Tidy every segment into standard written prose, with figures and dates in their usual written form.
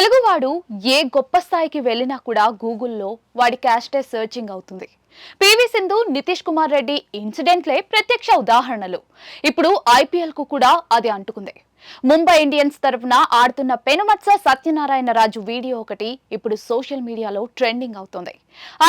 తెలుగువాడు ఏ గొప్ప స్థాయికి వెళ్ళినా కూడా గూగుల్లో వాడి క్యాస్టే సెర్చింగ్ అవుతుంది. పివి సింధు, నితీష్ కుమార్ రెడ్డి ఇన్సిడెంట్లే ప్రత్యక్ష ఉదాహరణలు. ఇప్పుడు ఐపీఎల్ కు కూడా అది అంటుకుంది. ముంబై ఇండియన్స్ తరఫున ఆడుతున్న పెనుమత్స సత్యనారాయణ రాజు వీడియో ఒకటి ఇప్పుడు సోషల్ మీడియాలో ట్రెండింగ్ అవుతోంది.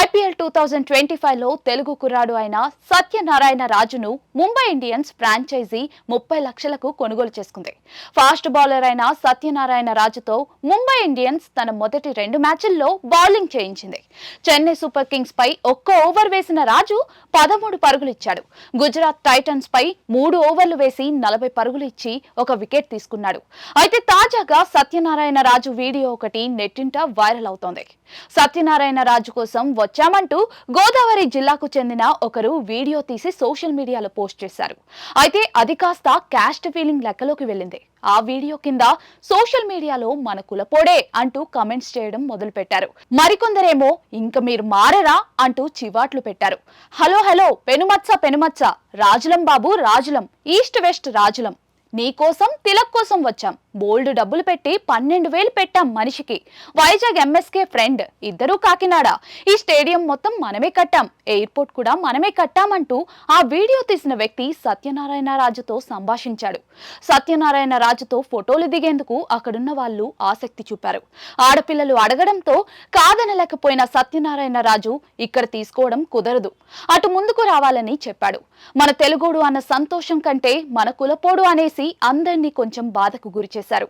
ఐపీఎల్ 2025 లో తెలుగు కుర్రాడు అయిన సత్యనారాయణ రాజును ముంబై ఇండియన్స్ ఫ్రాంచైజీ 30 లక్షలకు కొనుగోలు చేసుకుంది. ఫాస్ట్ బౌలర్ అయిన సత్యనారాయణ రాజుతో ముంబై ఇండియన్స్ తన మొదటి 2 మ్యాచ్ల్లో బౌలింగ్ చేయించింది. చెన్నై సూపర్ కింగ్స్ పై ఒక్క ఓవర్ వేసిన రాజు 13 పరుగులు ఇచ్చాడు. గుజరాత్ టైటన్స్ పై 3 ఓవర్లు వేసి 40 పరుగులు ఇచ్చి ఒక వికెట్ తీసుకున్నాడు. అయితే తాజాగా సత్యనారాయణ రాజు వీడియో ఒకటి నెట్టింట వైరల్ అవుతోంది. సత్యనారాయణ రాజు కోసం వచ్చామంటూ గోదావరి జిల్లాకు చెందిన ఒకరు వీడియో తీసి సోషల్ మీడియాలో పోస్ట్ చేశారు. అయితే అది కాస్త క్యాస్ట్ ఫీలింగ్ లెక్కలోకి వెళ్ళింది. ఆ వీడియో కింద సోషల్ మీడియాలో మన కులపోడే అంటూ కమెంట్స్ చేయడం మొదలు పెట్టారు. మరికొందరేమో ఇంక మీరు మారరా అంటూ చివాట్లు పెట్టారు. హలో పెనుమత్స రాజులం బాబు రాజులం, ఈస్ట్ వెస్ట్ రాజులం, నీ కోసం తిలక్ కోసం వచ్చాం, బోల్డ్ డబ్బులు పెట్టి 12,000 పెట్టాం మనిషికి, వైజాగ్ ఎంఎస్కే ఫ్రెండ్, ఇద్దరూ కాకినాడ, ఈ స్టేడియం మొత్తం మనమే కట్టాం, ఎయిర్పోర్ట్ కూడా మనమే కట్టామంటూ ఆ వీడియో తీసిన వ్యక్తి సత్యనారాయణ రాజుతో సంభాషించాడు. సత్యనారాయణ రాజుతో ఫోటోలు దిగేందుకు అక్కడున్న వాళ్ళు ఆసక్తి చూపారు. ఆడపిల్లలు అడగడంతో కాదనలేకపోయిన సత్యనారాయణ రాజు ఇక్కడ తీసుకోవడం కుదరదు, అటు ముందుకు రావాలని చెప్పాడు. మన తెలుగోడు అన్న సంతోషం కంటే మన కులపోడు అనేసి అందరినీ కొంచెం బాధకు గురి చేశారు.